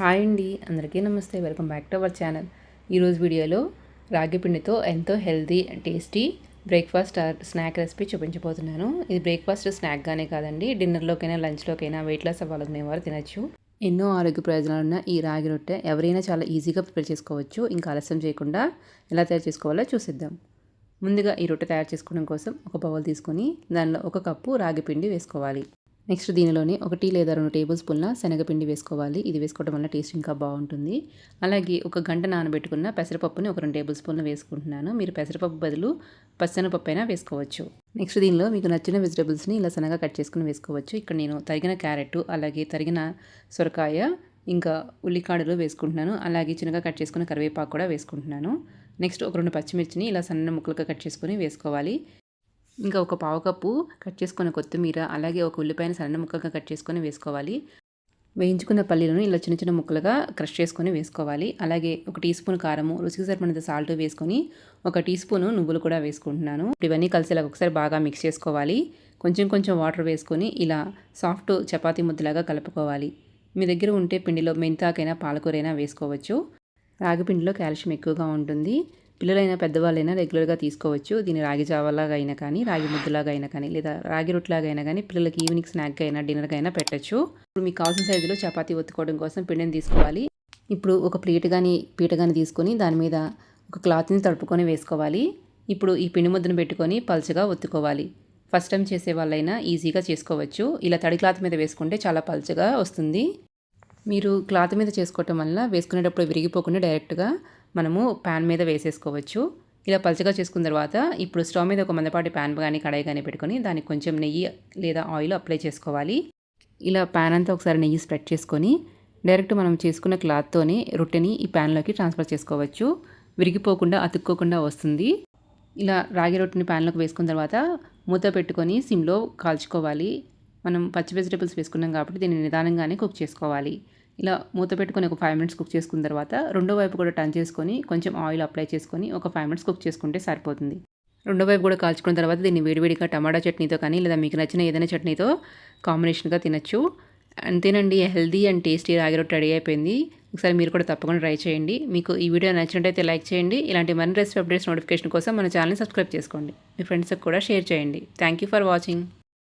Hi అండి, అందరికీ నమస్తే. Welcome back to our channel. ఈరోజు వీడియోలో రాగి పిండితో ఎంతో healthy and tasty breakfast snack recipe చూపించబోతున్నాను. ఇది బ్రేక్ఫాస్ట్ స్నాక్గానే కాదండి, డిన్నర్లోకైనా లంచ్లోకైనా వెయిట్ లాస్ అవ్వాలనుకునే వారు తినచ్చు. ఎన్నో ఆరోగ్య ప్రయోజనాలు ఉన్న ఈ రాగి రొట్టె ఎవరైనా చాలా ఈజీగా ప్రిపేర్ చేసుకోవచ్చు. ఇంకా ఆలస్యం చేయకుండా ఎలా తయారు చేసుకోవాలో చూసిద్దాం. ముందుగా ఈ రొట్టె తయారు చేసుకోవడం కోసం ఒక బౌల్ తీసుకొని దానిలో 1 కప్పు రాగి పిండి వేసుకోవాలి. నెక్స్ట్ దీనిలోనే 1 లేదా 2 టేబుల్ స్పూన్ల శనగపిండి వేసుకోవాలి. ఇది వేసుకోవడం వల్ల టేస్ట్ ఇంకా బాగుంటుంది. అలాగే 1 గంట నానబెట్టుకున్న పెసరపప్పుని ఒక 2 టేబుల్ స్పూన్లు వేసుకుంటున్నాను. మీరు పెసరపప్పు బదులు పచ్చెనపప్పు అయినా వేసుకోవచ్చు. నెక్స్ట్ దీనిలో మీకు నచ్చిన వెజిటబుల్స్ని ఇలా సన్నగా కట్ చేసుకుని వేసుకోవచ్చు. ఇక్కడ నేను తరిగిన క్యారెట్, అలాగే తరిగిన సొరకాయ, ఇంకా ఉల్లికాడలు వేసుకుంటున్నాను. అలాగే చిన్నగా కట్ చేసుకున్న కరివేపాకు కూడా వేసుకుంటున్నాను. నెక్స్ట్ ఒక 2 పచ్చిమిర్చిని ఇలా సన్న ముక్కలుగా కట్ చేసుకుని వేసుకోవాలి. ఇంకా ఒక పావు కప్పు కట్ చేసుకున్న కొత్తిమీర, అలాగే ఒక ఉల్లిపాయను సన్న ముక్కలుగా కట్ చేసుకొని వేసుకోవాలి. వేయించుకున్న పల్లీలను ఇలా చిన్న చిన్న ముక్కలుగా క్రష్ చేసుకొని వేసుకోవాలి. అలాగే 1 టీ స్పూన్ కారము, రుచికి సరిపడినంత సాల్ట్ వేసుకొని 1 టీ స్పూను నువ్వులు కూడా వేసుకుంటున్నాను. ఇవన్నీ కలిసేలా ఒకసారి బాగా మిక్స్ చేసుకోవాలి. కొంచెం కొంచెం వాటర్ వేసుకొని ఇలా సాఫ్ట్ చపాతీ ముద్దలాగా కలుపుకోవాలి. మీ దగ్గర ఉంటే పిండిలో మెంతాకైనా పాలకూరైనా వేసుకోవచ్చు. రాగి పిండిలో కాల్షియం ఎక్కువగా ఉంటుంది. పిల్లలైనా పెద్దవాళ్ళైనా రెగ్యులర్గా తీసుకోవచ్చు. దీన్ని రాగి జావలాగా అయినా కానీ, రాగి ముద్దలాగా అయినా కానీ, లేదా రాగి రొట్టెలాగా అయినా కానీ పిల్లలకి ఈవినింగ్ స్నాక్గా అయినా డిన్నర్గా అయినా పెట్టచ్చు. ఇప్పుడు మీకు కావాల్సిన సైజులో చపాతీ ఒత్తుకోవడం కోసం పిండిని తీసుకోవాలి. ఇప్పుడు ఒక ప్లేట్ కానీ పీట కానీ తీసుకొని దాని మీద ఒక క్లాత్ని తడుపుకొని వేసుకోవాలి. ఇప్పుడు ఈ పిండి ముద్దను పెట్టుకొని పల్చగా ఒత్తుకోవాలి. ఫస్ట్ టైం చేసే వాళ్ళైనా ఈజీగా చేసుకోవచ్చు. ఇలా తడి క్లాత్ మీద వేసుకుంటే చాలా పల్చగా వస్తుంది. మీరు క్లాత్ మీద చేసుకోవటం వల్ల వేసుకునేటప్పుడు విరిగిపోకుండా డైరెక్ట్గా మనము ప్యాన్ మీద వేసేసుకోవచ్చు. ఇలా పలచగా చేసుకున్న తర్వాత ఇప్పుడు స్టవ్ మీద ఒక మందపాటి ప్యాన్ కానీ కడాయి కానీ పెట్టుకొని దానికి కొంచెం నెయ్యి లేదా ఆయిల్ అప్లై చేసుకోవాలి. ఇలా ప్యాన్ అంతా ఒకసారి నెయ్యి స్ప్రెడ్ చేసుకొని డైరెక్ట్ మనం చేసుకున్న క్లాత్తోనే రొట్టెని ఈ ప్యాన్లోకి ట్రాన్స్ఫర్ చేసుకోవచ్చు. విరిగిపోకుండా అతుక్కోకుండా వస్తుంది. ఇలా రాగి రొట్టెని ప్యాన్లోకి వేసుకున్న తర్వాత మూత పెట్టుకొని సిమ్లో కాల్చుకోవాలి. మనం పచ్చి వెజిటేబుల్స్ వేసుకున్నాం కాబట్టి దీన్ని నిదానంగానే కుక్ చేసుకోవాలి. ఇలా మూత పెట్టుకొని ఒక 5 మినిట్స్ కుక్ చేసుకున్న తర్వాత రెండో వైపు కూడా టర్న్ చేసుకొని కొంచెం ఆయిల్ అప్లై చేసుకొని ఒక 5 మినిట్స్ కుక్ చేసుకుంటే సరిపోతుంది. రెండో వైపు కూడా కాల్చుకున్న తర్వాత దీన్ని వేడివేడిగా టమాటా చట్నీతో కానీ లేదా మీకు నచ్చిన ఏదైనా చట్నీతో కాంబినేషన్గా తినచ్చు. అంతేనండి, హెల్దీ అండ్ టేస్టీ రాగి రొట్టె రెడీ అయిపోయింది. ఒకసారి మీరు కూడా తప్పకుండా ట్రై చేయండి. మీకు ఈ వీడియో నచ్చినట్టయితే లైక్ చేయండి. ఇలాంటి మరిన్ని రెసిపీ అప్డేట్స్ నోటిఫికేషన్ కోసం మన ఛానల్ని సబ్స్క్రైబ్ చేసుకోండి. మీ ఫ్రెండ్స్కి కూడా షేర్ చేయండి. Thank you for watching.